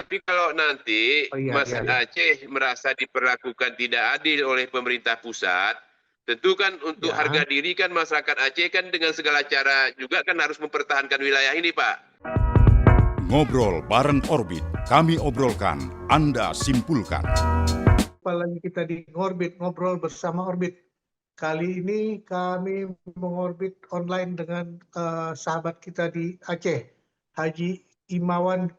tapi kalau nanti Oh iya, iya, masyarakat iya. Aceh merasa diperlakukan tidak adil oleh pemerintah pusat, tentu kan untuk Ya, harga diri kan masyarakat Aceh kan dengan segala cara juga kan harus mempertahankan wilayah ini, Pak. Ngobrol bareng Orbit, kami obrolkan, Anda simpulkan. apalagi kita di Ngorbit, ngobrol bersama Orbit. Kali ini kami mengorbit online dengan sahabat kita di Aceh, Haji Imawan.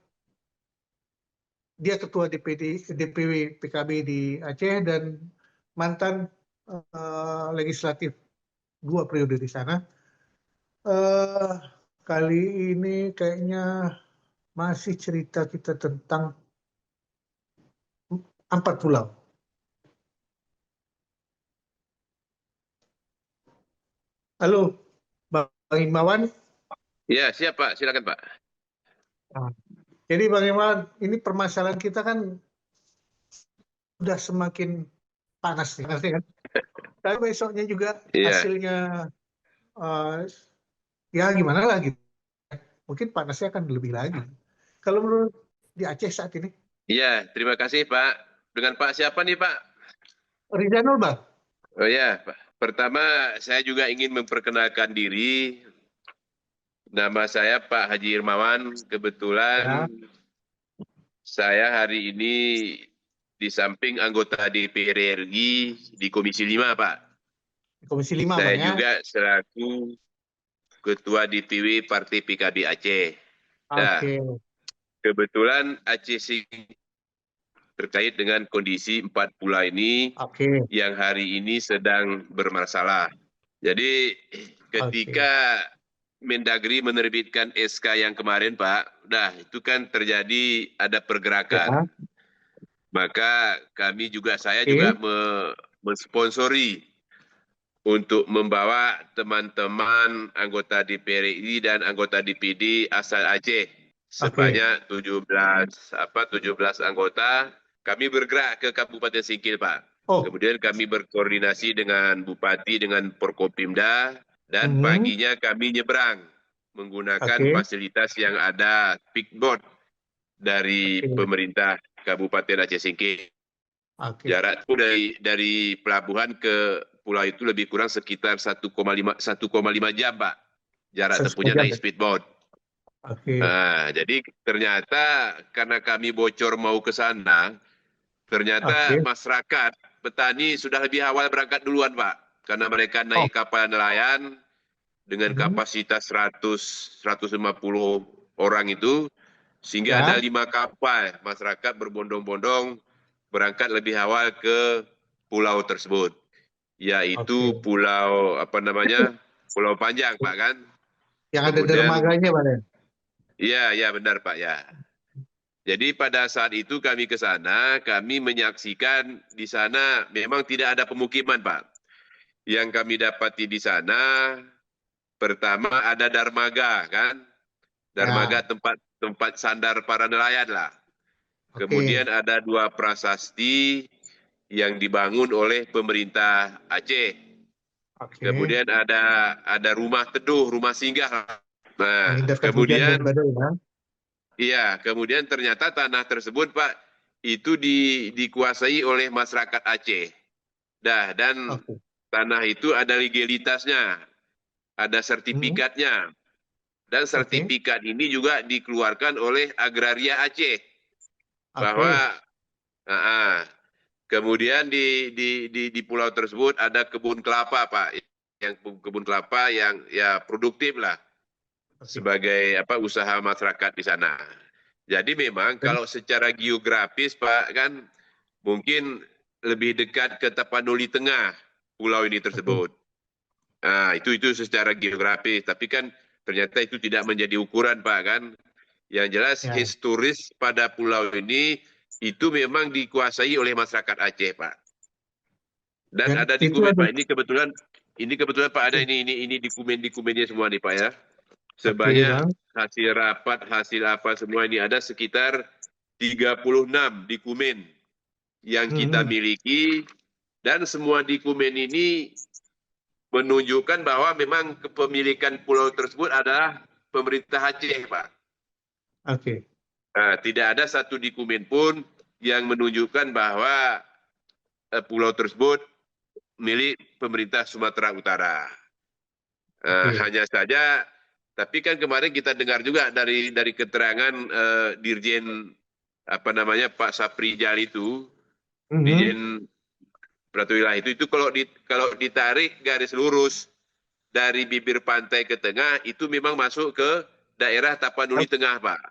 Dia ketua DPW PKB di Aceh dan mantan legislatif 2 periode di sana. Eh, Kali ini kayaknya masih cerita kita tentang 4 pulau. Halo, Bang Imawan. Ya, siap Pak, silakan Pak. Nah, jadi Bang Imawan, ini permasalahan kita kan udah semakin panas nih, pasti kan? Tapi besoknya juga Iya, hasilnya eh, ya gimana lagi? Mungkin panasnya akan lebih lagi. Kalau menurut di Aceh saat ini, iya, terima kasih Pak. Dengan Pak siapa nih Pak? Rizanul Bang. Oh ya, Pak. Pertama saya juga ingin memperkenalkan diri. Nama saya Pak Haji Irmawan. Kebetulan Ya, saya hari ini di samping anggota DPR RI di Komisi 5, Pak. Komisi 5 Saya Bang ya. juga selaku Ketua DPW Partai PKB Aceh. Nah, Oke, kebetulan Aceh terkait dengan kondisi 4 pulau ini oke, yang hari ini sedang bermasalah. Jadi oke. ketika Mendagri menerbitkan SK yang kemarin Pak, itu kan terjadi ada pergerakan. Ya, Maka saya juga oke, mensponsori untuk membawa teman-teman anggota DPR RI dan anggota DPD asal Aceh oke. sebanyak 17 anggota. Kami bergerak ke Kabupaten Singkil, Pak. Oh, Kemudian kami berkoordinasi dengan Bupati, dengan Forkopimda, dan mhm, paginya kami nyeberang menggunakan oke, fasilitas yang ada speedboat dari oke, pemerintah Kabupaten Aceh Singkil. oke. Jarak dari pelabuhan ke pulau itu lebih kurang sekitar 1,5 jam, Pak. Jarak Satu tempuhnya jam naik ya. speedboat. Oke. Nah, jadi ternyata karena kami bocor mau ke sana, ternyata Oke. masyarakat petani sudah lebih awal berangkat duluan, Pak. Karena mereka Oh, naik kapal nelayan dengan mhm, kapasitas 100-150 orang itu, sehingga ada ya, 5 kapal masyarakat berbondong-bondong berangkat lebih awal ke pulau tersebut, yaitu oke. pulau apa namanya, Pulau Panjang, Pak kan. Yang ada Kemudian, dermaganya, Bang. ya, ya benar Pak ya. Jadi pada saat itu kami ke sana, kami menyaksikan di sana memang tidak ada pemukiman, Pak. Yang kami dapati di sana, pertama ada dermaga kan, dermaga Ya, tempat tempat sandar para nelayan lah. oke, Kemudian ada 2 prasasti yang dibangun oleh pemerintah Aceh. oke. Kemudian ada rumah teduh, rumah singgah. Nah, Menghindarkan hujan dan kemudian badai, ya. kemudian ternyata tanah tersebut Pak itu dikuasai oleh masyarakat Aceh. Dan Oke. tanah itu ada legalitasnya, ada Mhm, sertifikatnya. Dan oke, sertifikat ini juga dikeluarkan oleh Agraria Aceh bahwa oke, ah, kemudian di pulau tersebut ada kebun kelapa, Pak. Yang kebun kelapa yang ya produktif lah oke. sebagai usaha masyarakat di sana. Jadi memang Dan, kalau secara geografis, Pak, kan mungkin lebih dekat ke Tapanuli Tengah pulau ini oke, tersebut. Nah, itu secara geografis, tapi kan ternyata itu tidak menjadi ukuran, Pak, kan. Yang jelas ya. historis pada pulau ini itu memang dikuasai oleh masyarakat Aceh, Pak. Dan Dan ada itu dokumen ada, Pak. Ini kebetulan Pak ada oke, ini dokumennya semua nih Pak ya. oke, Sebanyak Bang. hasil rapat, hasil apa semua ini ada sekitar 36 dokumen yang kita Mhm, miliki, dan semua dokumen ini menunjukkan bahwa memang kepemilikan pulau tersebut adalah pemerintah Aceh, Pak. oke. Tidak ada satu dokumen pun yang menunjukkan bahwa pulau tersebut milik pemerintah Sumatera Utara. Hanya saja, tapi kan kemarin kita dengar juga dari keterangan Dirjen Pak Saprijal itu, Dirjen Peraturan Wilayah itu kalau ditarik garis lurus dari bibir pantai ke tengah itu memang masuk ke daerah Tapanuli Tengah, Pak.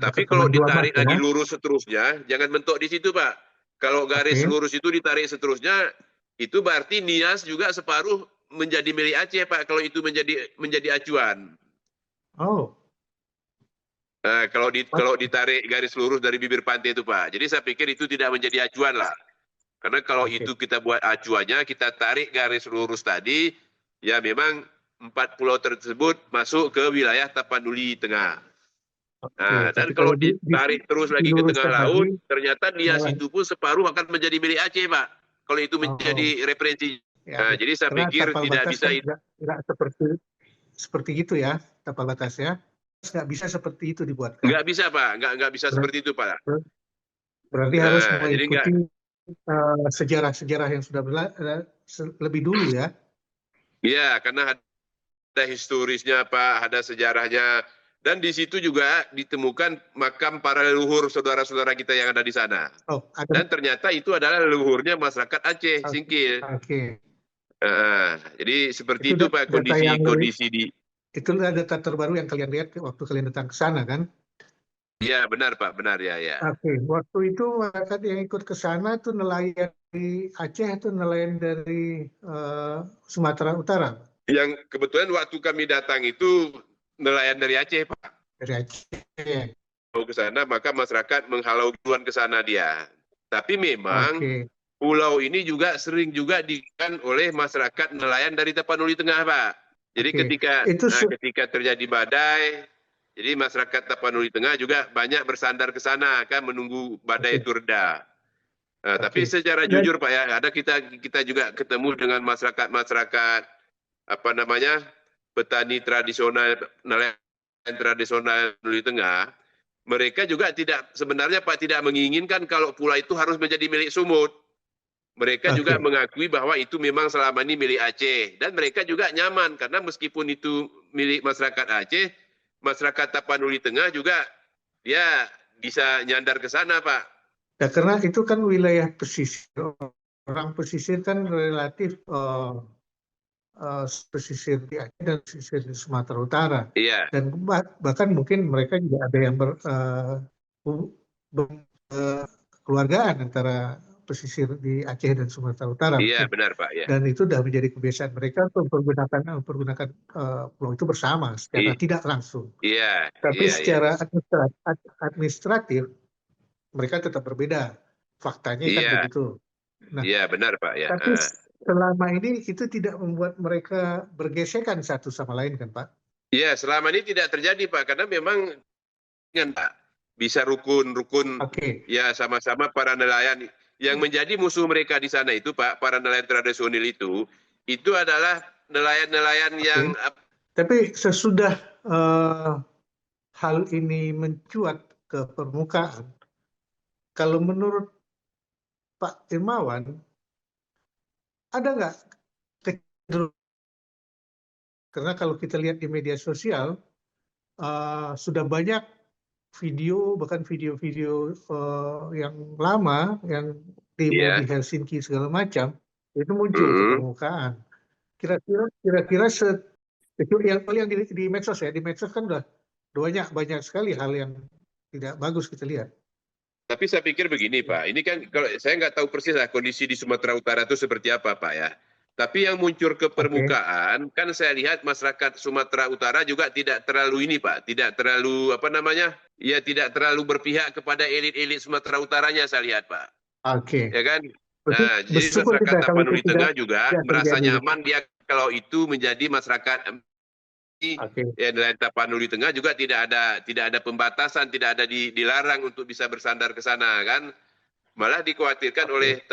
Tapi kalau ditarik lagi lurus seterusnya, jangan mentok di situ, Pak. Kalau garis lurus itu ditarik seterusnya, itu berarti Nias juga separuh menjadi milik Aceh, Pak, kalau itu menjadi acuan. Kalau ditarik garis lurus dari bibir pantai itu, Pak. Jadi saya pikir itu tidak menjadi acuan lah. Karena kalau itu kita buat acuannya, kita tarik garis lurus tadi, ya memang 4 pulau tersebut masuk ke wilayah Tapanuli Tengah. Dan kalau ditarik terus lagi ke tengah laut, ternyata Nias itu pun separuh akan menjadi milik Aceh, Pak. Kalau itu menjadi referensi. Jadi saya pikir tidak bisa tidak seperti itu ya, tapal batasnya. Nggak bisa seperti itu dibuat. Nggak bisa, Pak. Nggak bisa seperti itu, Pak. Berarti harus mengikuti sejarah-sejarah yang sudah lebih dulu ya. Iya, karena ada historisnya, Pak, ada sejarahnya. Dan di situ juga ditemukan makam para leluhur saudara-saudara kita yang ada di sana. Dan ternyata itu adalah leluhurnya masyarakat Aceh, Singkil. Jadi seperti itu, Pak, kondisi di... Itu data terbaru yang kalian lihat waktu kalian datang ke sana, kan? Iya, benar, Pak, benar ya. Waktu itu masyarakat yang ikut ke sana itu nelayan dari Aceh atau nelayan dari Sumatera Utara? Yang kebetulan waktu kami datang itu nelayan dari Aceh, Pak. Dari Aceh. Mau ke sana, maka masyarakat menghalau duluan ke sana dia. Tapi memang pulau ini juga sering juga digunakan oleh masyarakat nelayan dari Tapanuli Tengah, Pak. Jadi ketika terjadi badai, jadi masyarakat Tapanuli Tengah juga banyak bersandar ke sana kan menunggu badai itu reda. Tapi secara jujur, Pak, ya, ada kita juga ketemu dengan masyarakat petani tradisional, nelayan tradisional Tapanuli Tengah. Mereka juga sebenarnya Pak tidak menginginkan kalau pulau itu harus menjadi milik Sumut. Mereka juga mengakui bahwa itu memang selama ini milik Aceh. Dan mereka juga nyaman karena meskipun itu milik masyarakat Aceh, masyarakat Tapanuli Tengah juga dia bisa nyandar ke sana, Pak. Ya, karena itu kan wilayah pesisir. Orang pesisir kan relatif pesisir di Aceh dan pesisir di Sumatera Utara. Iya. Dan bahkan mungkin mereka juga ada yang berkeluargaan antara pesisir di Aceh dan Sumatera Utara. Iya, benar, Pak. Ya. Dan itu sudah menjadi kebiasaan mereka untuk mempergunakan pulau itu bersama secara tidak langsung. Iya. Tapi secara administratif mereka tetap berbeda. Faktanya kan begitu. Iya, benar, Pak. Ya. Tapi selama ini itu tidak membuat mereka bergesekan satu sama lain, kan, Pak? Iya, selama ini tidak terjadi, Pak, karena memang Pak, bisa rukun-rukun ya sama-sama para nelayan yang menjadi musuh mereka di sana itu, Pak, para nelayan tradisional itu adalah nelayan-nelayan yang... Tapi sesudah hal ini mencuat ke permukaan, kalau menurut Pak Irmawan, ada nggak kecenderungan? Karena kalau kita lihat di media sosial, sudah banyak video, bahkan video-video yang lama, yang demo di Helsinki segala macam, itu muncul ke permukaan. Kira-kira yang di medsos ya, di medsos kan udah banyak sekali hal yang tidak bagus kita lihat. Tapi saya pikir begini, Pak, ini kan kalau saya nggak tahu persis lah kondisi di Sumatera Utara itu seperti apa, Pak, ya. Tapi yang muncul ke permukaan, kan saya lihat masyarakat Sumatera Utara juga tidak terlalu ini, Pak, tidak terlalu tidak terlalu berpihak kepada elit-elit Sumatera Utaranya, saya lihat, Pak. Ya kan? Nah, jadi masyarakat Tapanuli Tengah juga merasa nyaman dia kalau itu menjadi masyarakat nelayan Tapanuli Tengah juga tidak ada pembatasan, tidak ada dilarang untuk bisa bersandar ke sana, kan? Malah dikhawatirkan oleh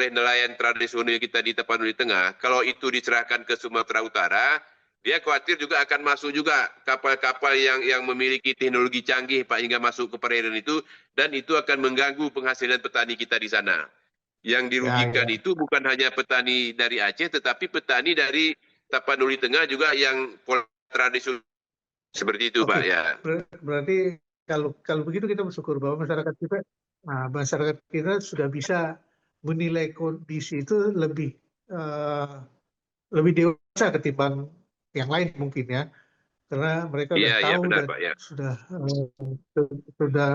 nelayan tradisional kita di Tapanuli Tengah, kalau itu diserahkan ke Sumatera Utara, Dia khawatir juga akan masuk juga kapal-kapal yang memiliki teknologi canggih Pak hingga masuk ke perairan itu, dan itu akan mengganggu penghasilan petani kita di sana. Yang dirugikan Ya. itu bukan hanya petani dari Aceh, tetapi petani dari Tapanuli Tengah juga yang pola tradisional seperti itu Pak Oke, ya. berarti kalau begitu kita bersyukur bahwa masyarakat kita sudah bisa menilai kondisi itu lebih dewasa ketimbang yang lain mungkin ya, karena mereka Iya, sudah iya tahu benar dan Pak ya. sudah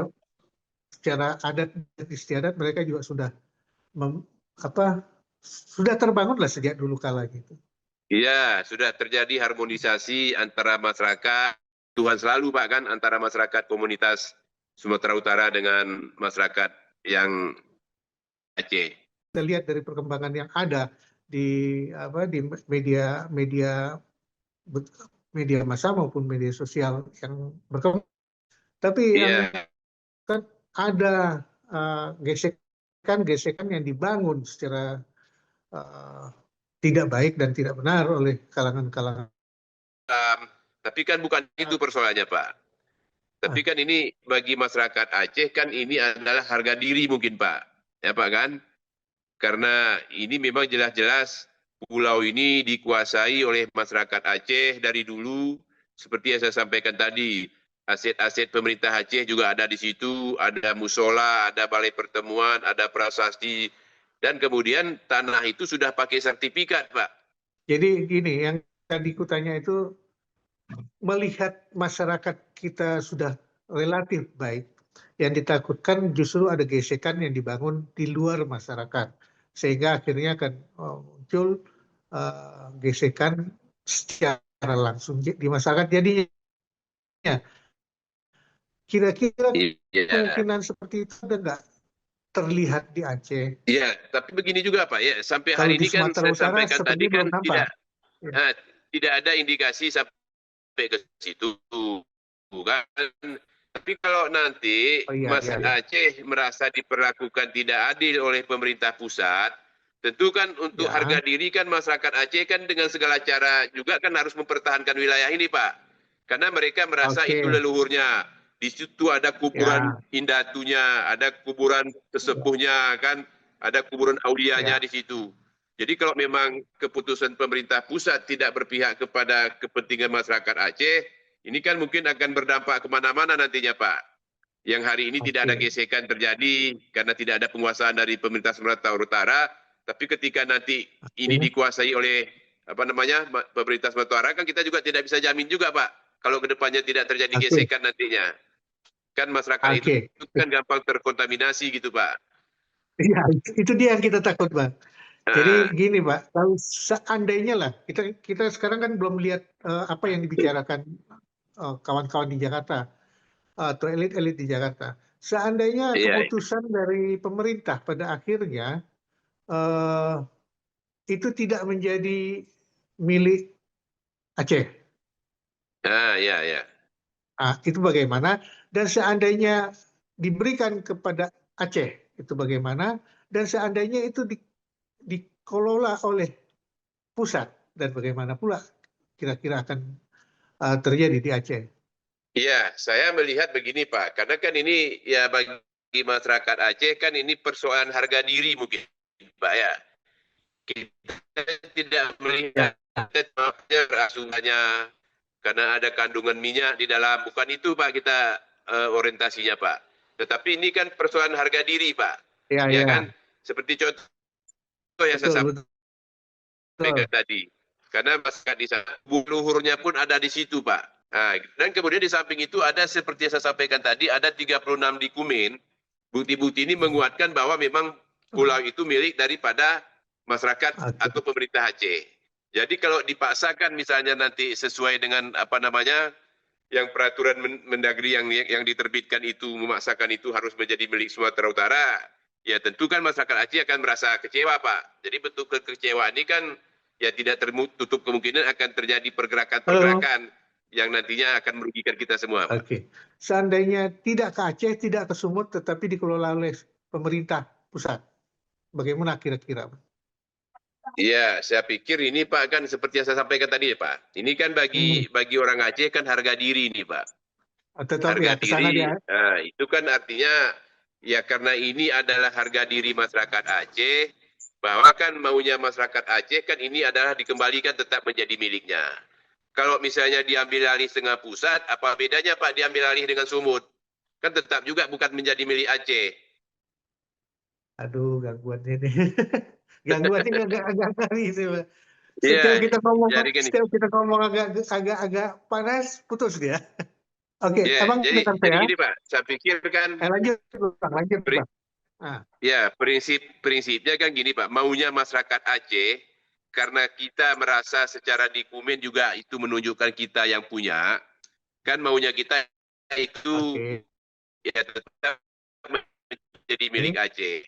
secara adat dan istiadat mereka juga sudah mem- apa sudah terbangun lah sejak dulu kala gitu. Iya, sudah terjadi harmonisasi antara masyarakat, Tuhan selalu Pak kan, antara masyarakat komunitas Sumatera Utara dengan masyarakat yang Aceh. Kita lihat dari perkembangan yang ada di media media media massa maupun media sosial yang berkembang. Tapi yang Iya, kan ada gesekan-gesekan yang dibangun secara uh, tidak baik dan tidak benar oleh kalangan-kalangan. tapi kan bukan itu persoalannya Pak. Tapi kan ini bagi masyarakat Aceh kan ini adalah harga diri mungkin Pak. Ya Pak kan? Karena ini memang jelas-jelas pulau ini dikuasai oleh masyarakat Aceh dari dulu. Seperti yang saya sampaikan tadi, aset-aset pemerintah Aceh juga ada di situ, ada musola, ada balai pertemuan, ada prasasti, dan kemudian tanah itu sudah pakai sertifikat, Pak. Jadi gini, yang tadi kutanya itu melihat masyarakat kita sudah relatif baik, yang ditakutkan justru ada gesekan yang dibangun di luar masyarakat, sehingga akhirnya akan muncul gesekan secara langsung di masyarakat. Jadinya kira-kira Iya, kemungkinan seperti itu ada nggak terlihat di Aceh? iya. Tapi begini juga, Pak. Ya, sampai Kalau hari di ini kan Sumatera saya Utara sampaikan tadi sepertinya kan belum tampak. tidak Ya. tidak ada indikasi sampai ke situ, bukan? Tapi kalau nanti Oh iya, iya, masyarakat iya. Aceh merasa diperlakukan tidak adil oleh pemerintah pusat, tentu kan untuk harga Ya, diri kan masyarakat Aceh kan dengan segala cara juga kan harus mempertahankan wilayah ini, Pak. Karena mereka merasa itu oke. leluhurnya. Di situ ada kuburan Ya, Indatunya, ada kuburan ya, sesepuhnya kan, ada kuburan aulianya ya. di situ. Jadi kalau memang keputusan pemerintah pusat tidak berpihak kepada kepentingan masyarakat Aceh, ini kan mungkin akan berdampak kemana-mana nantinya Pak. Yang hari ini tidak ada Oke. gesekan terjadi karena tidak ada penguasaan dari pemerintah Sumatera Utara, tapi ketika nanti ini Oke. dikuasai oleh pemerintah Sumatera Utara, kan kita juga tidak bisa jamin juga Pak. Kalau kedepannya tidak terjadi Oke. gesekan nantinya, kan masyarakat itu Oke. kan gampang terkontaminasi gitu Pak. Iya, itu dia yang kita takut, Bang. Jadi Nah, gini, Pak, kalau seandainya lah kita kita sekarang kan belum lihat apa yang dibicarakan kawan-kawan di Jakarta atau elit-elit di Jakarta. Seandainya iya, keputusan dari pemerintah pada akhirnya eh, itu tidak menjadi milik Aceh, iya, iya. itu bagaimana? Dan seandainya diberikan kepada Aceh, itu bagaimana? Dan seandainya itu dikelola oleh pusat, dan bagaimana pula kira-kira akan terjadi di Aceh? Iya, saya melihat begini Pak, karena kan ini ya bagi masyarakat Aceh kan ini persoalan harga diri mungkin Pak ya. Kita tidak melihat Ya, asuransinya karena ada kandungan minyak di dalam, bukan itu Pak kita orientasinya Pak. Tetapi ini kan persoalan harga diri Pak, ya, ya ya, kan? Seperti contoh yang saya betul, sampaikan betul. tadi. Karena masyarakat di sana, luhurnya pun ada di situ, Pak. Nah, dan kemudian di samping itu ada seperti yang saya sampaikan tadi, ada 36 dokumen. Bukti-bukti ini menguatkan bahwa memang pulau itu milik daripada masyarakat Oke, atau pemerintah Aceh. Jadi kalau dipaksakan misalnya nanti sesuai dengan yang peraturan Mendagri yang diterbitkan itu memaksakan itu harus menjadi milik Sumatera Utara, ya tentu kan masyarakat Aceh akan merasa kecewa Pak. Jadi bentuk kekecewaan ini kan ya tidak tertutup kemungkinan akan terjadi halo, pergerakan-pergerakan yang nantinya akan merugikan kita semua Pak. oke. Seandainya tidak ke Aceh, tidak ke Sumut, tetapi dikelola oleh pemerintah pusat, bagaimana kira-kira? Iya, saya pikir ini Pak kan seperti yang saya sampaikan tadi Pak. Ini kan bagi orang Aceh kan harga diri nih Pak. Tetap Harga ya, ke sana diri. dia. Nah, itu kan artinya ya karena ini adalah harga diri masyarakat Aceh, bahwa kan maunya masyarakat Aceh kan ini adalah dikembalikan tetap menjadi miliknya. Kalau misalnya diambil alih setengah pusat, apa bedanya Pak diambil alih dengan Sumut? Kan tetap juga bukan menjadi milik Aceh. Aduh, gangguannya nih. Gangguannya agak ngeri sih, Pak. Iya, jadi kan Setiap kita ngomong agak panas, putus dia. Oke, ya, abang dengar jadi saya. gini Pak, saya pikir kan Lanjut, Bang. Lanjut, pri- Bang. Ah, ya prinsipnya kan gini Pak, maunya masyarakat Aceh karena kita merasa secara dokumen juga itu menunjukkan kita yang punya, kan maunya kita itu oke. ya tetap menjadi milik Aceh.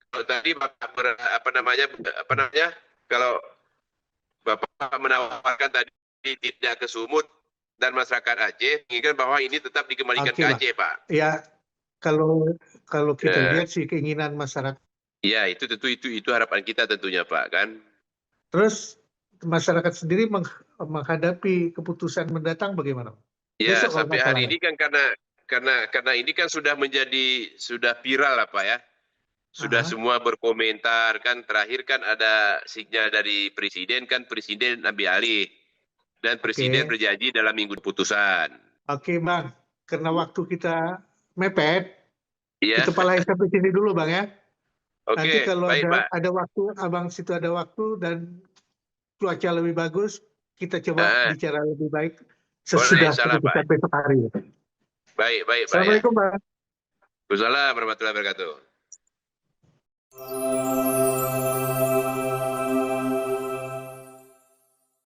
Kalau tadi Bapak apa namanya? Kalau Bapak menawarkan tadi tidak ke Sumut dan masyarakat Aceh, menginginkan bahwa ini tetap dikembalikan Oke, ke Bang. Aceh, Pak. Ya, kalau kita Ya, lihat sih keinginan masyarakat. ya itu tentu itu harapan kita tentunya, Pak, kan? Terus masyarakat sendiri menghadapi keputusan mendatang bagaimana? Ya, Besok kalau sampai nggak salah hari ya. ini kan karena ini kan sudah viral lah, Pak ya. Sudah Aha, semua berkomentar kan, terakhir kan ada sinyal dari presiden kan, presiden ambil alih dan presiden oke. berjanji dalam minggu putusan. Oke, Bang. Karena waktu kita mepet, Iya. kita palahin sampai sini dulu, Bang ya. Nanti Oke, kalau baik, Pak. ada waktu, Abang situ ada waktu dan cuaca lebih bagus, kita coba Eh, bicara lebih baik boleh, sesudah salah, keputusan Pak. besok hari. Baik, baik, Pak ya. Assalamualaikum, Bang. Waalaikumsalam warahmatullahi wabarakatuh.